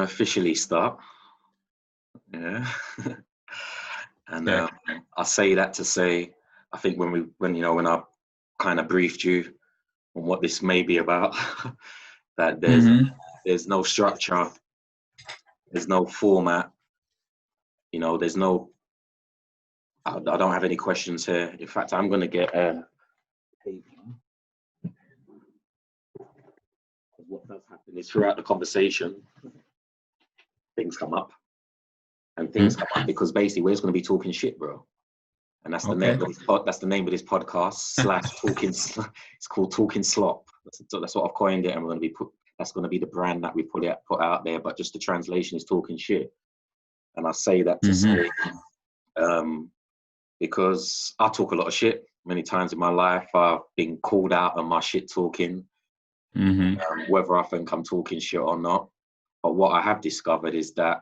officially start. Yeah. And Yeah. I say that to say, I think when I kind of briefed you on what this may be about, that there's no structure, there's no format, there's no. I don't have any questions here. In fact, I'm going to get a paper. What does happen is throughout the conversation, things come up. And things come up because basically we're just going to be talking shit, bro. And that's the name of this that's the name of this podcast / talking. It's called Talking Slop. That's what I've coined it, and we're going to be that's going to be the brand that we put out there. But just the translation is talking shit. And I say that to say, because I talk a lot of shit. Many times in my life, I've been called out on my shit talking, whether I think I'm talking shit or not. But what I have discovered is that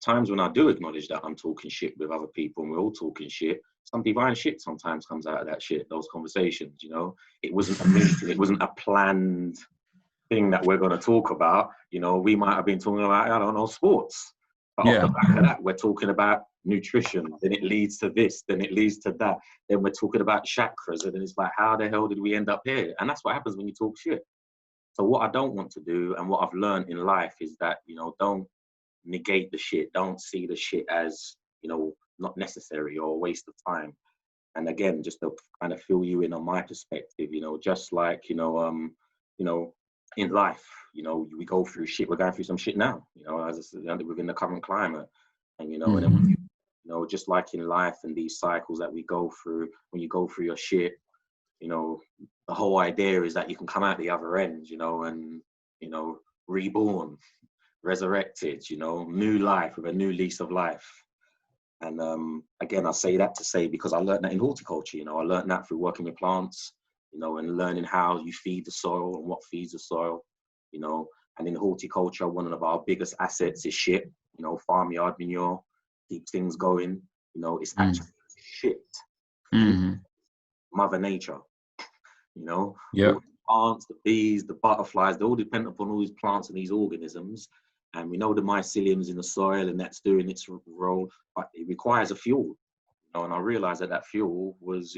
times when I do acknowledge that I'm talking shit with other people and we're all talking shit, some divine shit sometimes comes out of that shit, those conversations, It wasn't a meeting, it wasn't a planned thing that we're going to talk about. We might have been talking about, I don't know, sports. But off the back of that, we're talking about nutrition, then it leads to this, then it leads to that. Then we're talking about chakras, and then it's like, how the hell did we end up here? And that's what happens when you talk shit. So what I don't want to do, and what I've learned in life, is that, don't negate the shit. Don't see the shit as, not necessary or a waste of time. And again, just to kind of fill you in on my perspective, just like, in life, we go through shit. We're going through some shit now, as I said, within the current climate. And, and then, just like in life and these cycles that we go through, when you go through your shit, the whole idea is that you can come out the other end, and, reborn, resurrected, new life with a new lease of life. And again, I say that to say, because I learned that in horticulture, I learned that through working with plants, and learning how you feed the soil and what feeds the soil, and in horticulture, one of our biggest assets is shit, farmyard manure, keeps things going, it's actually shit. Mother Nature, all the plants, the bees, the butterflies, they all depend upon all these plants and these organisms. And we know the mycelium's in the soil and that's doing its role, but it requires a fuel. And I realized that fuel was,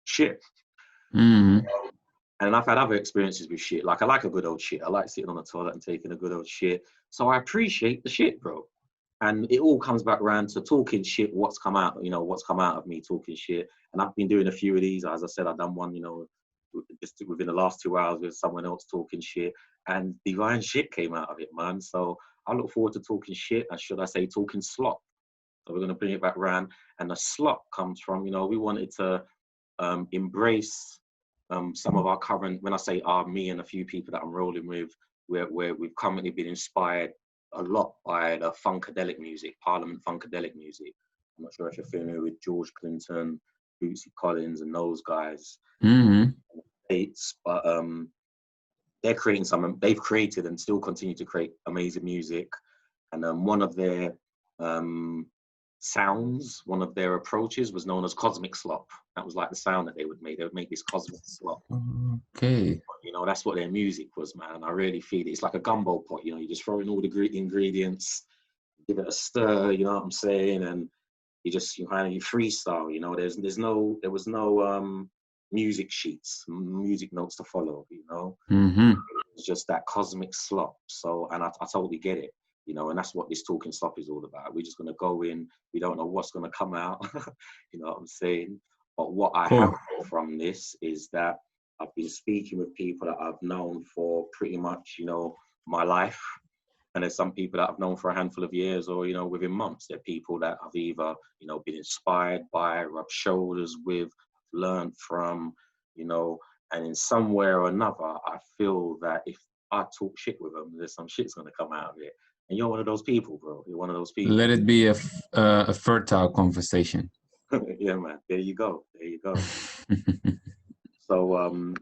shit. And I've had other experiences with shit. Like, I like a good old shit. I like sitting on the toilet and taking a good old shit. So I appreciate the shit, bro. And it all comes back around to talking shit, what's come out of me talking shit. And I've been doing a few of these. As I said, I've done one, just within the last 2 hours with someone else talking shit. And divine shit came out of it, man. So I look forward to talking shit, and should I say talking slop. So we're going to bring it back around. And the slop comes from, we wanted to embrace some of our current, when I say me and a few people that I'm rolling with, where we've currently been inspired a lot by the funkadelic music, Parliament funkadelic music. I'm not sure if you're familiar with George Clinton, Bootsy Collins, and those guys. But they're creating they've created and still continue to create amazing music. And one of their sounds, one of their approaches was known as cosmic slop. That was like the sound that they would make. They would make this cosmic slop. Okay. That's what their music was, man. I really feel it. It's like a gumbo pot, you just throw in all the ingredients, give it a stir, you know what I'm saying? And you freestyle, there was no music sheets, music notes to follow, It was just that cosmic slop. So, and I totally get it, and that's what this talking slop is all about. We're just going to go in, we don't know what's going to come out, you know what I'm saying? But what I have from this is that I've been speaking with people that I've known for pretty much, my life. And there's some people that I've known for a handful of years or, within months. They're people that I've either, been inspired by, rubbed shoulders with, learned from, and in some way or another, I feel that if I talk shit with them, there's some shit's going to come out of it. And you're one of those people, bro. You're one of those people. Let it be a fertile conversation. Yeah, man. There you go. So,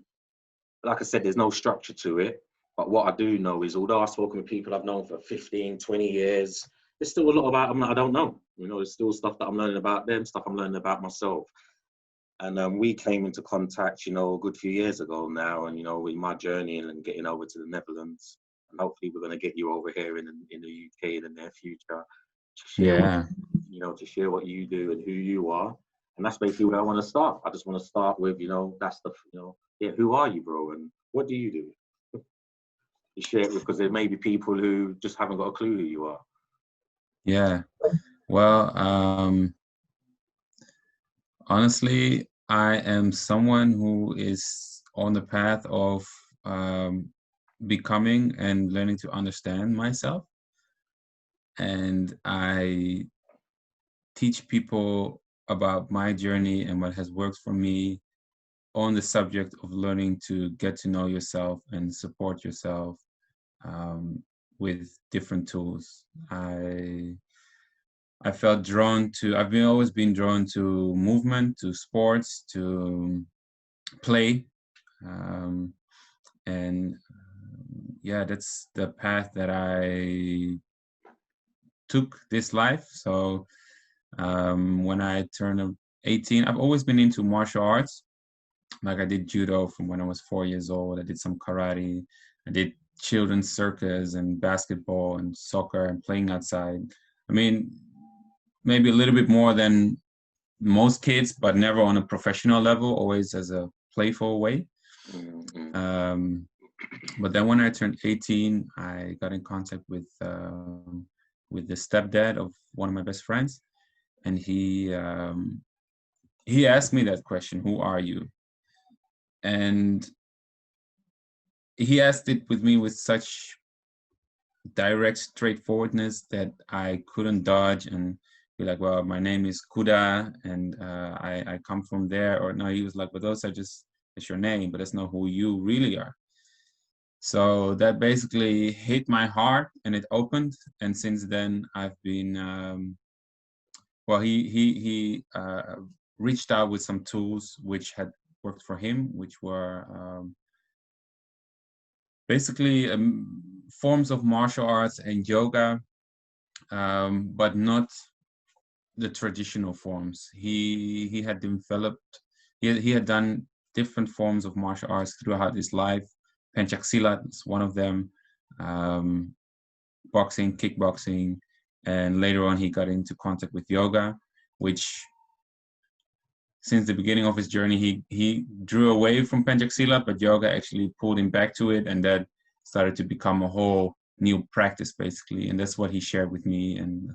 like I said, there's no structure to it. But what I do know is, although I've spoken with people I've known for 15, 20 years, there's still a lot about them that I don't know. There's still stuff that I'm learning about them, stuff I'm learning about myself. And we came into contact, a good few years ago now. And, in my journey and getting over to the Netherlands, And hopefully we're going to get you over here in the UK in the near future to share what Yeah. to share what you do and who you are. And that's basically where I want to start. I just want to start with, that's the, yeah, who are you, bro, and what do you do? You share it with, because there may be people who just haven't got a clue who you are. Yeah. Well, honestly, I am someone who is on the path of becoming and learning to understand myself. And I teach people about my journey and what has worked for me on the subject of learning to get to know yourself and support yourself with different tools. I felt drawn to, always been drawn to movement, to sports, to play. Um, and yeah, that's the path that I took this life. So when I turned 18, I've always been into martial arts. Like I did judo from when I was 4 years old. I did some karate. I did children's circus and basketball and soccer and playing outside. I mean, maybe a little bit more than most kids, but never on a professional level, always as a playful way. But then when I turned 18, I got in contact with the stepdad of one of my best friends, and he asked me that question, "Who are you?" And he asked it with me with such direct straightforwardness that I couldn't dodge and be like, "Well, my name is Kuda, and I come from there." Or no, he was like, "But those are just, it's your name, but that's not who you really are." So that basically hit my heart, and it opened. And since then, I've been well. He reached out with some tools which had worked for him, which were basically forms of martial arts and yoga, but not the traditional forms. He had developed. He had done different forms of martial arts throughout his life. Pencaksilat is one of them. Boxing, kickboxing, and later on he got into contact with yoga, which since the beginning of his journey he drew away from Pencaksilat, but yoga actually pulled him back to it, and that started to become a whole new practice basically. And that's what he shared with me and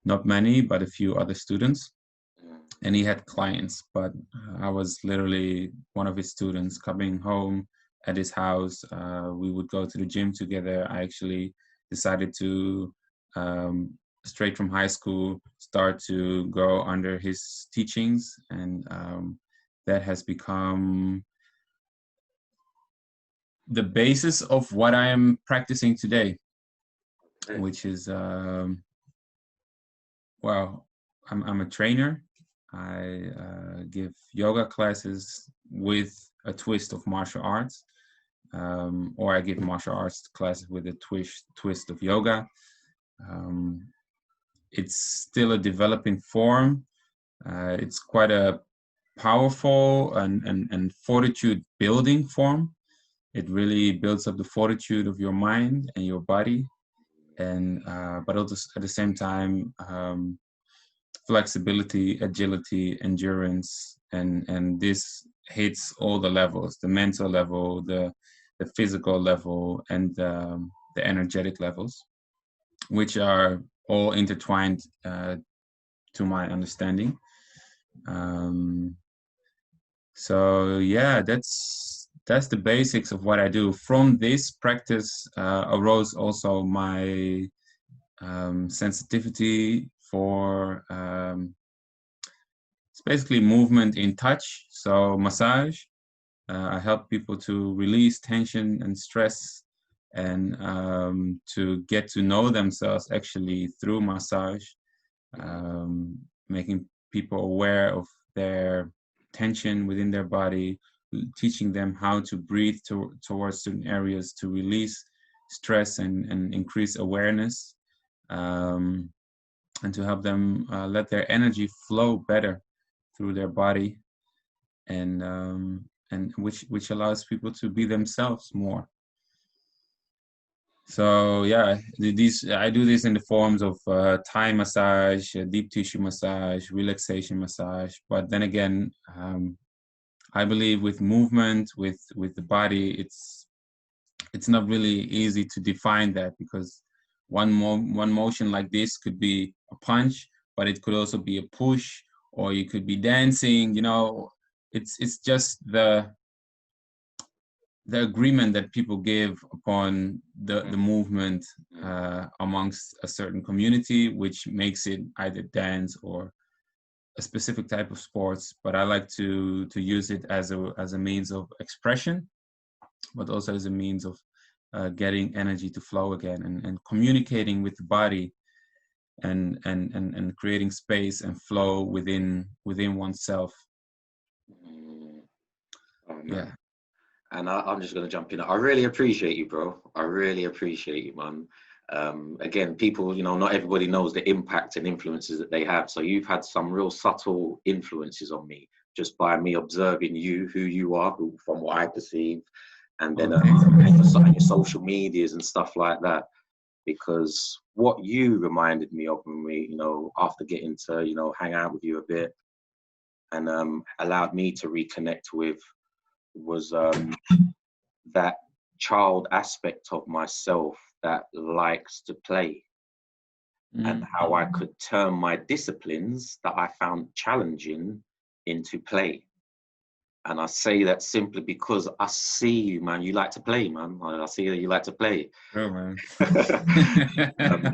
not many, but a few other students. And he had clients, but I was literally one of his students coming home at his house. We would go to the gym together. I actually decided to, straight from high school, start to go under his teachings. And that has become the basis of what I am practicing today, which is, well, I'm a trainer. I give yoga classes with a twist of martial arts, or I give martial arts classes with a twist of yoga. It's still a developing form. It's quite a powerful and fortitude building form. It really builds up the fortitude of your mind and your body, and but also at the same time, flexibility, agility, endurance, and this hits all the levels: the mental level, the physical level, and the energetic levels, which are all intertwined to my understanding. So yeah, that's the basics of what I do. From this practice arose also my sensitivity for it's basically movement in touch. So massage, I help people to release tension and stress, and to get to know themselves actually through massage, making people aware of their tension within their body, teaching them how to breathe towards certain areas to release stress and increase awareness, and to help them let their energy flow better through their body, and which allows people to be themselves more. So yeah, I do this in the forms of Thai massage, deep tissue massage, relaxation massage. But then again, I believe with movement, with the body, it's not really easy to define that, because one motion like this could be a punch, but it could also be a push, or you could be dancing. You know, it's just the agreement that people give upon the movement amongst a certain community, which makes it either dance or a specific type of sports. But I like to use it as a means of expression, but also as a means of getting energy to flow again, and communicating with the body, and creating space and flow within oneself. Mm. Oh, man. Yeah. And I'm just going to jump in. I really appreciate you, bro. I really appreciate you, man. Again, people, you know, not everybody knows the impact and influences that they have. So you've had some real subtle influences on me just by me observing you, who you are, from what I perceive, and then and your social medias and stuff like that. Because what you reminded me of when we, you know, after getting to, you know, hang out with you a bit, and allowed me to reconnect with, was that child aspect of myself that likes to play, and how I could turn my disciplines that I found challenging into play. And I say that simply because I see you, man. You like to play, man. I see that you like to play. Oh, man.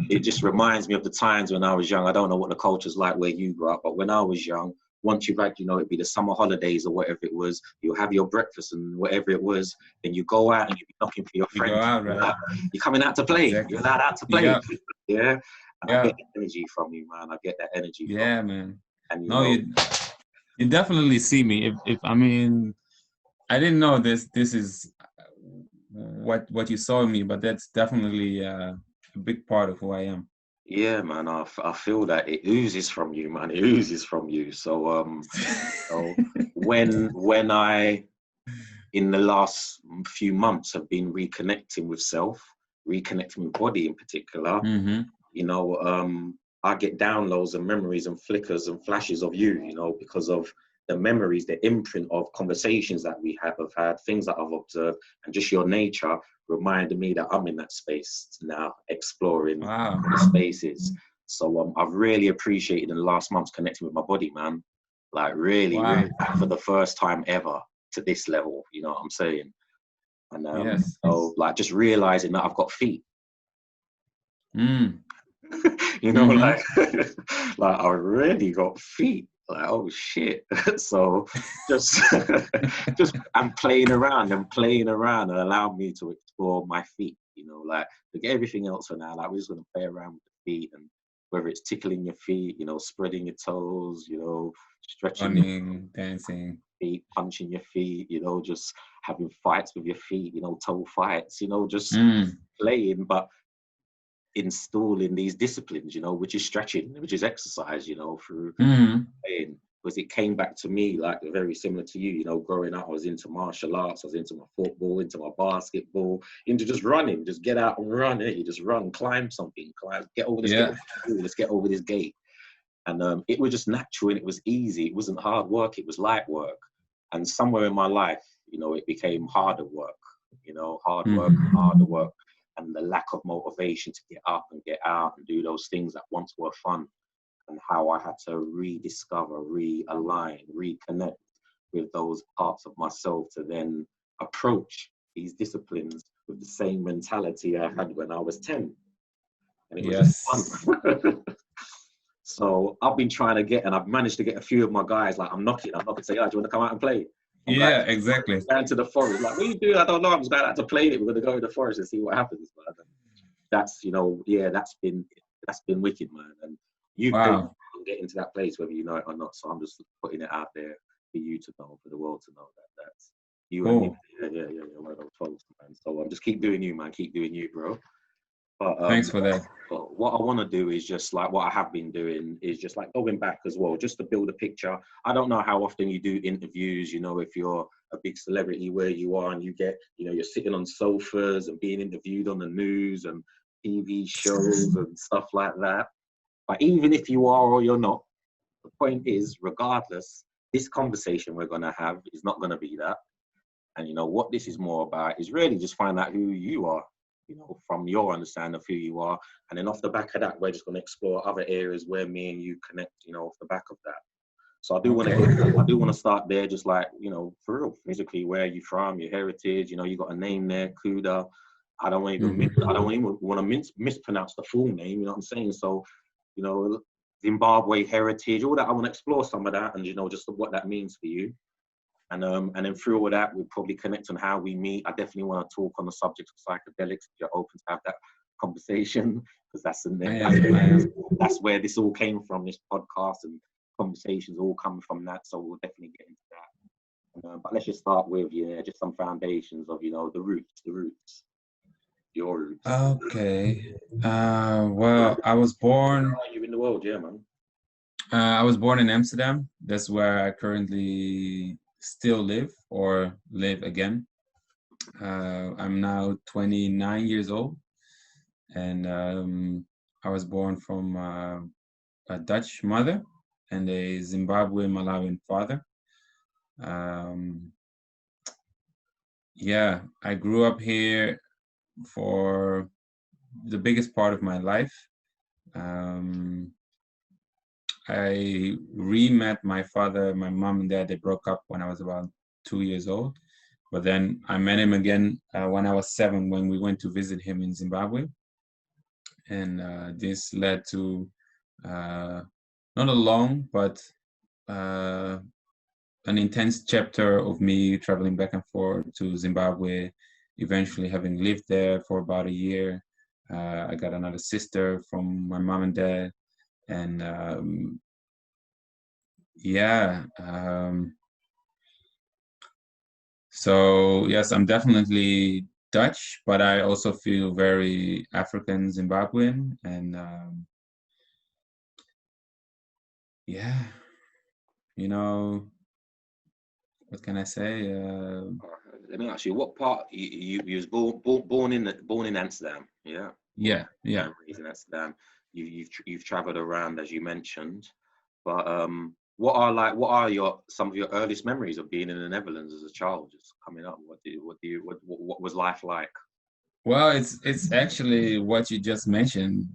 It just reminds me of the times when I was young. I don't know what the culture's like where you grew up, but when I was young, once you've had, you know, it'd be the summer holidays or whatever it was, you'll have your breakfast and whatever it was, then you go out and you'll be knocking for your You friends. go out, right? You're coming out to play. Exactly. You're allowed out to play. Yeah. Yeah. And Yeah. I get that energy from you, man. I get that energy from Yeah, you. man. And No, you definitely see me. If I mean, I didn't know this is what you saw in me, but that's definitely a big part of who I am. yeah, man, I feel that it oozes from you, man. It oozes from you. So when I, in the last few months, have been reconnecting with self, reconnecting with body in particular, Mm-hmm. you know, I get downloads and memories and flickers and flashes of you, you know, because of the memories, the imprint of conversations that we have had, things that I've observed, and just your nature reminded me that I'm in that space now, exploring Wow. the spaces. So I've really appreciated in the last months connecting with my body, man. Like really, Wow. really, for the first time ever to this level, you know what I'm saying? And Yes. so like just realizing that I've got feet. Mm. You know, Mm-hmm. like I really got feet. Like, oh shit. So just just I'm playing around and playing around and allow me to explore my feet, you know, like forget everything else for now. Like we're just gonna play around with the feet, and whether it's tickling your feet, you know, spreading your toes, you know, stretching your Running, dancing. feet, punching your feet, you know, just having fights with your feet, you know, toe fights, you know, just Mm. playing, but installing these disciplines, you know, which is stretching, which is exercise, you know, through Mm-hmm. playing. Because it came back to me like very similar to you, you know, growing up, I was into martial arts, I was into my football, into my basketball, into just running, just get out and run, you just run, climb something, climb, get over this, Yeah. let's get over this gate. And it was just natural and it was easy. It wasn't hard work, it was light work. And somewhere in my life, you know, it became harder work, you know, hard work, Mm-hmm. harder work, and the lack of motivation to get up and get out and do those things that once were fun, and how I had to rediscover, realign, reconnect with those parts of myself to then approach these disciplines with the same mentality I had when I was 10. And it was just Yes. fun. So I've been trying to get, and I've managed to get a few of my guys, like I'm knocking, say, oh, do you want to come out and play? I'm Yeah, exactly. going to the forest. Like, what are you doing? I don't know. I'm just going out to play it. We're going to go in the forest and see what happens. But that's, you know, yeah, that's been wicked, man. And you've helped Wow. me get into that place, whether you know it or not. So I'm just putting it out there for you to know, for the world to know that that's you and me. Cool. Yeah, one of those folks, man. So just keep doing you, man. Keep doing you, bro. But Thanks for that. but what I want to do is just like what I have been doing is just like going back as well, just to build a picture. I don't know how often you do interviews, you know, if you're a big celebrity where you are and you get, you know, you're sitting on sofas and being interviewed on the news and TV shows and stuff like that. But even if you are or you're not, the point is, regardless, this conversation we're going to have is not going to be that. And, you know, what this is more about is really just find out who you are, you know, from your understanding of who you are. And then off the back of that, we're just going to explore other areas where me and you connect, you know, off the back of that. So I do want to start there, just like, you know, for real, physically, where are you from, your heritage, you know, you got a name there, Kuda. I don't even want to mispronounce the full name, you know what I'm saying? So, you know, Zimbabwe heritage, all that. I want to explore some of that and, you know, just what that means for you. And then through all that, we'll probably connect on how we meet. I definitely want to talk on the subject of psychedelics if you're open to have that conversation, because that's where this all came from, this podcast and conversations all come from that. So we'll definitely get into that. But let's just start with, yeah, just some foundations of, you know, the roots, your roots. Okay. Well, I was born. Where are you in the world, yeah, man? I was born in Amsterdam. That's where I currently still live or live again. I'm now 29 years old, and I was born from a Dutch mother and a Zimbabwean Malawian father. Um, yeah, I grew up here for the biggest part of my life. Um, I re-met my father, my mom and dad. They broke up when I was about 2 years old. But then I met him again when I was 7 when we went to visit him in Zimbabwe. And this led to not a long, but uh, an intense chapter of me traveling back and forth to Zimbabwe, eventually having lived there for about a year. I got another sister from my mom and dad. And yeah, so yes, I'm definitely Dutch, but I also feel very African Zimbabwean. And yeah, you know, what can I say? Let me ask you, what part you was born in Amsterdam, yeah? Yeah, yeah. And raised in Amsterdam. You've traveled around as you mentioned, but what are your some of your earliest memories of being in the Netherlands as a child, just coming up? What was life like? Well, it's actually what you just mentioned.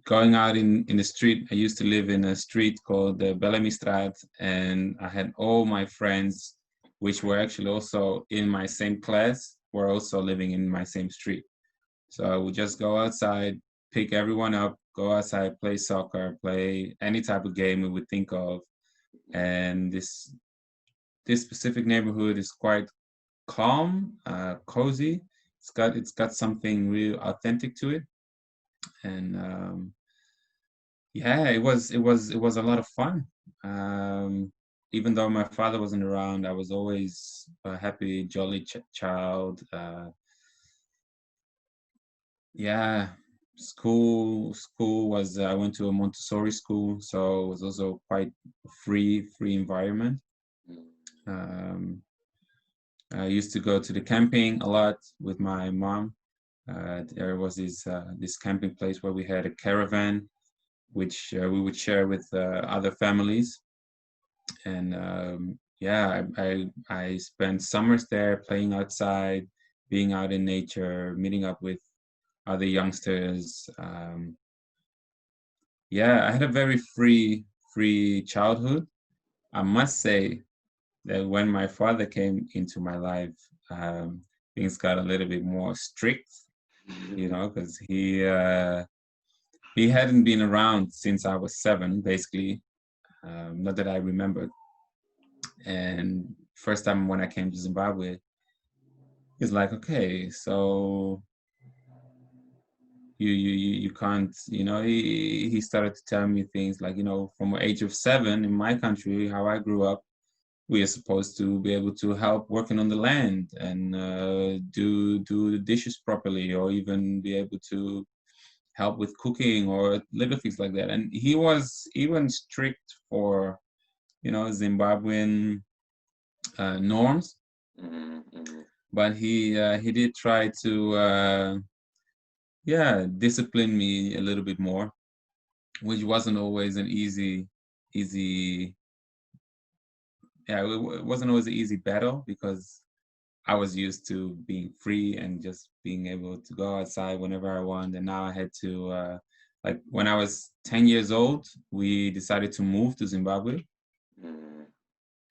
Going out in the street. I used to live in a street called the Bellamystraat, and I had all my friends, which were actually also in my same class, were also living in my same street. So I would just go outside, pick everyone up, go outside, play soccer, play any type of game we would think of. And this specific neighborhood is quite calm, cozy. It's got something real authentic to it, and yeah, it was a lot of fun. Um, Even though my father wasn't around, I was always a happy, jolly child. Yeah, school was I went to a Montessori school, so it was also quite a free environment. Um, I used to go to the camping a lot with my mom. There was this camping place where we had a caravan, which we would share with other families. And yeah, I spent summers there playing outside, being out in nature, meeting up with other youngsters. Yeah, I had a very free childhood. I must say that when my father came into my life, things got a little bit more strict, because he hadn't been around since I was 7, basically. Not that I remembered. And first time when I came to Zimbabwe, he's like, okay, so you can't, he started to tell me things like, from the age of 7 in my country, how I grew up, we are supposed to be able to help working on the land and do the dishes properly, or even be able to help with cooking or little things like that. And he was even strict for, Zimbabwean norms, but he did try to discipline me a little bit more, which wasn't always an easy it wasn't always an easy battle, because I was used to being free and just being able to go outside whenever I want. And now I had to, like when I was 10 years old, we decided to move to Zimbabwe.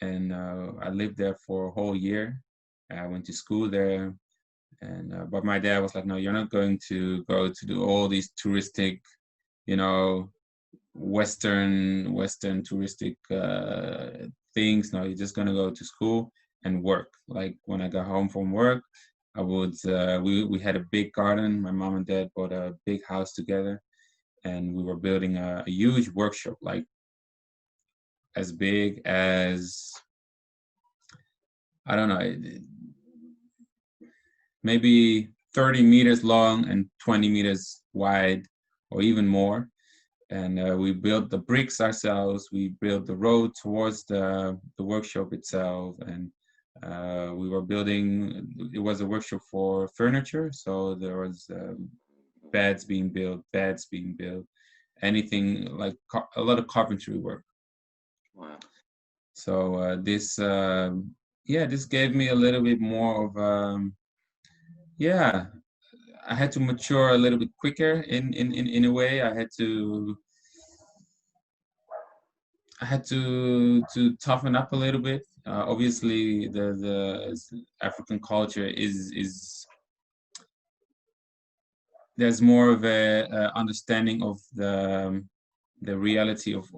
And I lived there for a whole year. I went to school there. And but my dad was like, no, you're not going to go to do all these touristic, Western touristic things. No, you're just gonna go to school and work. Like when I got home from work, I would we had a big garden. My mom and dad bought a big house together, and we were building a huge workshop, like as big as, I don't know, maybe 30 meters long and 20 meters wide, or even more. And we built the bricks ourselves. We built the road towards the workshop itself. And we were building, it was a workshop for furniture. So there was beds being built, anything like a lot of carpentry work. Wow. So this gave me a little bit more of, I had to mature a little bit quicker in a way. I had to toughen up a little bit. Obviously, the African culture is there's more of a understanding of the reality of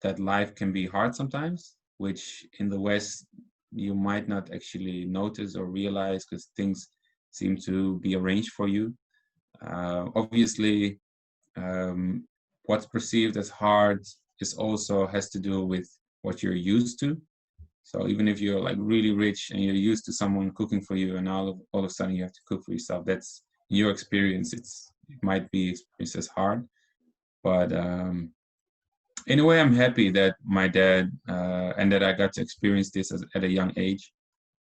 that life can be hard sometimes, which in the West you might not actually notice or realize, because things seem to be arranged for you. Obviously, what's perceived as hard also has to do with what you're used to. So even if you're like really rich and you're used to someone cooking for you, and all of a sudden you have to cook for yourself, that's your experience. It might be experienced as hard, but in a way, I'm happy that my dad and that I got to experience this at a young age,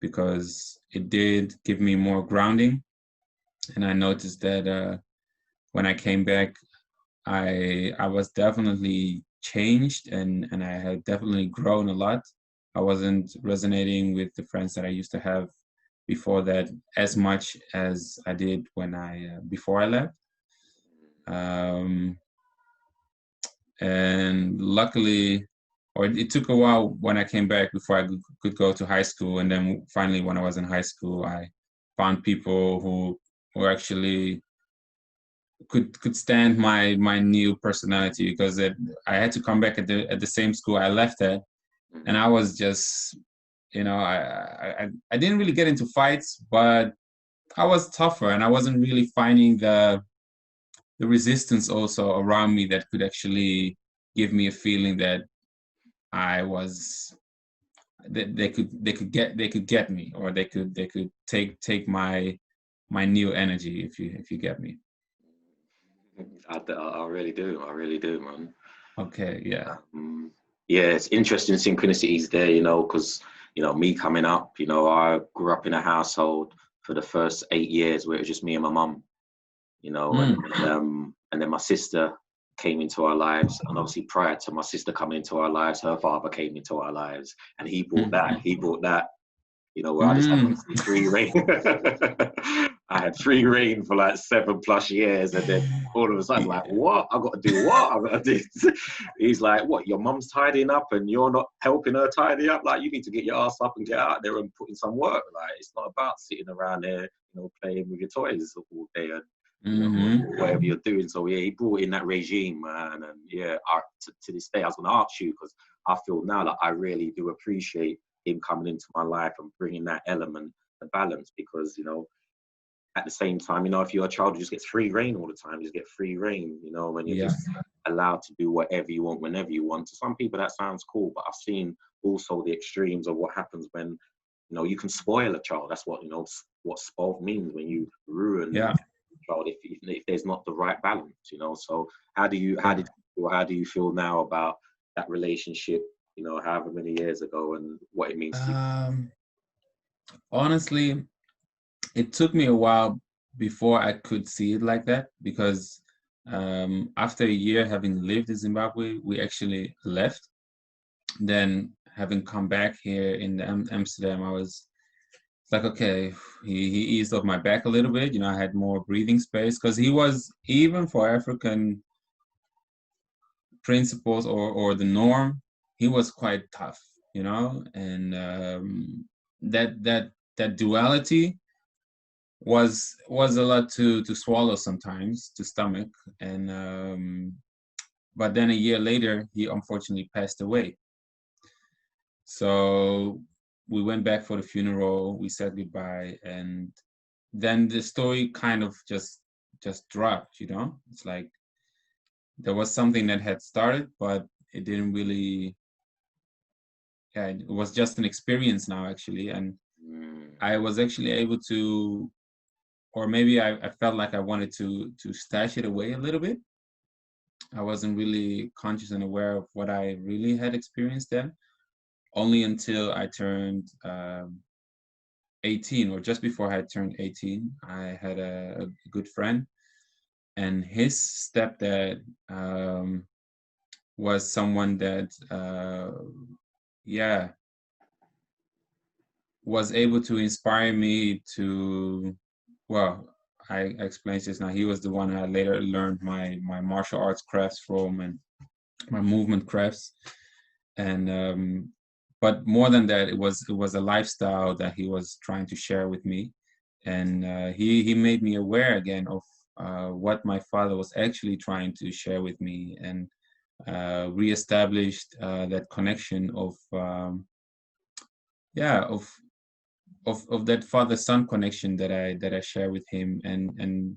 because it did give me more grounding. And I noticed that when I came back, I was definitely changed, and I had definitely grown a lot. I wasn't resonating with the friends that I used to have before that as much as I did when before I left. And luckily, or it took a while when I came back before I could go to high school. And then finally, when I was in high school, I found people who actually could stand my new personality, because I had to come back at the same school I left at, and I was just, I didn't really get into fights, but I was tougher, and I wasn't really finding the resistance also around me that could actually give me a feeling that I was, that they could get me, or they could take my new energy, if you get me. I really do, man. Okay, yeah. Yeah, it's interesting synchronicities there, because, me coming up, I grew up in a household for the first 8 years where it was just me and my mum, and then my sister came into our lives. And obviously prior to my sister coming into our lives, her father came into our lives, and he brought that, where I just had free reign. I had free reign for like 7+ years, and then all of a sudden, like, what? I got to do what? I got to do. He's like, what? Your mum's tidying up, and you're not helping her tidy up? Like, you need to get your ass up and get out there and put in some work. Like, it's not about sitting around there, playing with your toys all day and whatever you're doing. So yeah, he brought in that regime, man, and yeah, to this day, I was going to ask you, because I feel now that I really do appreciate him coming into my life and bringing that element, the balance, because at the same time, if you're a child who just gets free reign all the time, you just get free reign, when you're just allowed to do whatever you want whenever you want. To some people that sounds cool, but I've seen also the extremes of what happens when, you know, you can spoil a child. That's what, you know, what spoiled means, when you ruin Yeah. a child if there's not the right balance, you know. So how do you, Yeah. how do you feel now about that relationship, you know, however many years ago, and what it means to you? Honestly, it took me a while before I could see it like that, because after a year having lived in Zimbabwe, we actually left. Then having come back here in Amsterdam, I was like, okay, he eased off my back a little bit. You know, I had more breathing space, because he was, even for African principles or the norm, he was quite tough, you know, and that that that duality was a lot to swallow sometimes, to stomach. And but then a year later, he unfortunately passed away. So we went back for the funeral, we said goodbye, and then the story kind of just dropped, you know. It's like there was something that had started, but it didn't really, yeah, it was just an experience now, actually. And Mm, I was actually able to, or maybe I felt like I wanted to stash it away a little bit. I wasn't really conscious and aware of what I really had experienced then, only until I turned 18, or just before I turned 18. I had a good friend, and his stepdad was someone that, yeah, was able to inspire me to, well, I explained this now. He was the one I later learned my martial arts crafts from, and my movement crafts. And but more than that, it was a lifestyle that he was trying to share with me. And he made me aware again of what my father was actually trying to share with me, and reestablished that connection of, yeah, of that father-son connection that I share with him. And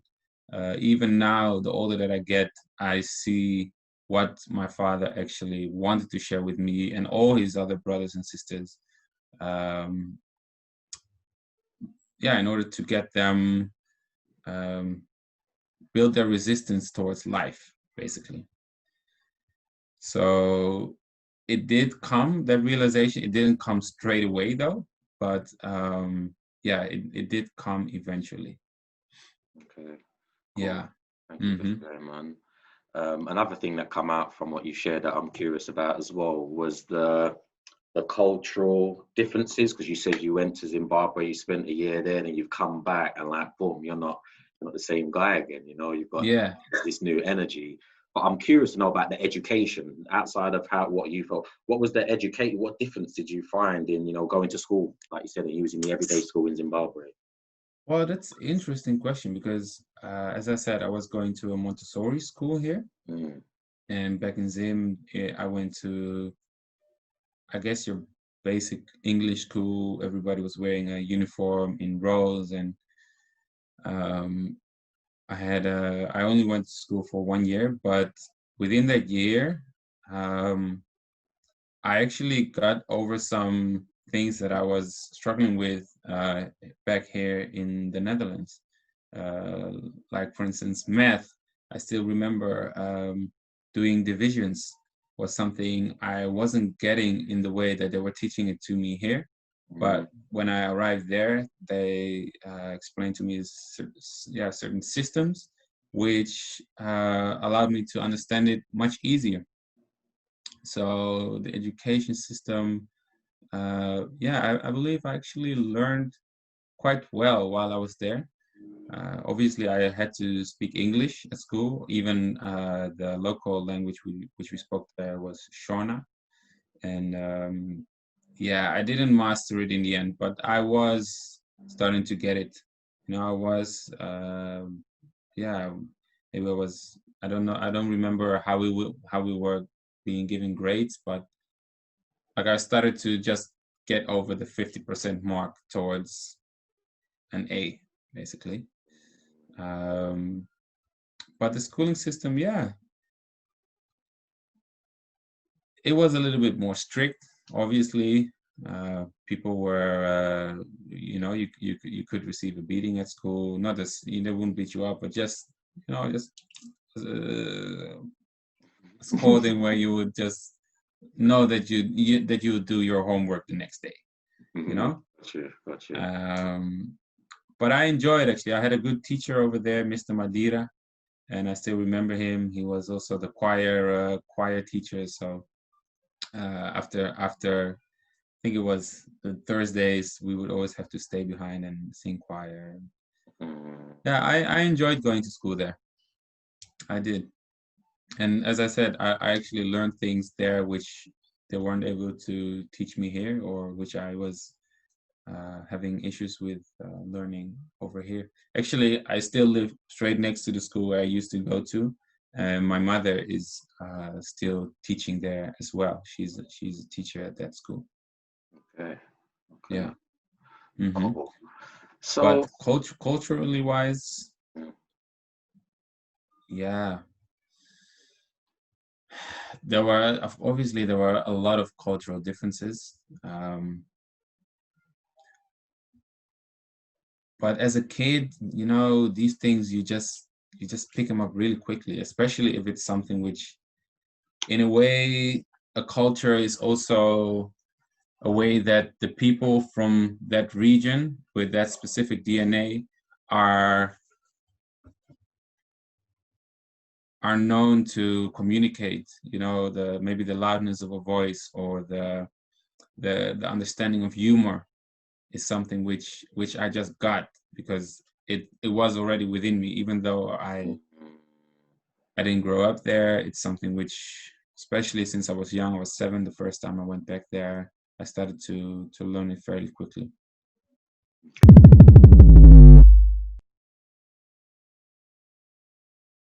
even now, the older that I get, I see what my father actually wanted to share with me and all his other brothers and sisters. Um, yeah, in order to get them, um, build their resistance towards life, basically. So it did come, that realization. It didn't come straight away though, but yeah, it did come eventually. okay, cool. Yeah. Thank you for Hmm. sharing, man. Another thing that come out from what you shared that I'm curious about as well was the cultural differences, because you said you went to Zimbabwe, you spent a year there, and you've come back, and like, boom, you're not the same guy again. You know, you've got Yeah. this new energy. But I'm curious to know about the education outside of how what you felt. What was the educate? What difference did you find in, you know, going to school, like you said, and using the everyday school in Zimbabwe? Well, that's an interesting question, because, as I said, I was going to a Montessori school here, Mm, and back in Zim, I went to, I guess, your basic English school. Everybody was wearing a uniform in rows, and um, I only went to school for 1 year, but within that year, um, I actually got over some things that I was struggling with back here in the Netherlands. Uh, like, for instance, math. I still remember doing divisions was something I wasn't getting in the way that they were teaching it to me here. mm, But when I arrived there, they explained to me certain systems, which allowed me to understand it much easier. So the education system, yeah, I believe I actually learned quite well while I was there. Obviously, I had to speak English at school. Even the local language which we spoke there was Shona. And yeah, I didn't master it in the end, but I was starting to get it. You know, I was, yeah, it was. I don't know. I don't remember how we were being given grades, but like, I started to just get over the 50% mark towards an A, basically. Um, but the schooling system, yeah, it was a little bit more strict. obviously, people were, you could receive a beating at school. Not as they wouldn't beat you up, but just just uh, scolding where you would just know that that you would do your homework the next day. You Mm-hmm. know. Gotcha. But I enjoyed, actually. I had a good teacher over there, Mr. Madira, and I still remember him. He was also the choir teacher. So after I think it was the Thursdays, we would always have to stay behind and sing choir. Yeah, I enjoyed going to school there. I did. And as I said, I actually learned things there which they weren't able to teach me here, or which I was having issues with learning over here. Actually, I still live straight next to the school where I used to go to, and my mother is still teaching there as well. She's a teacher at that school. Okay. Yeah. Mm-hmm. Oh, so But culturally wise, yeah, there were a lot of cultural differences. But as a kid, these things you just pick them up really quickly, especially if it's something which, in a way, a culture is also a way that the people from that region with that specific DNA are known to communicate. Maybe the loudness of a voice, or the understanding of humor is something which I just got because it was already within me, even though I didn't grow up there. It's something which, especially since I was young, I was 7 the first time I went back there, I started to learn it fairly quickly.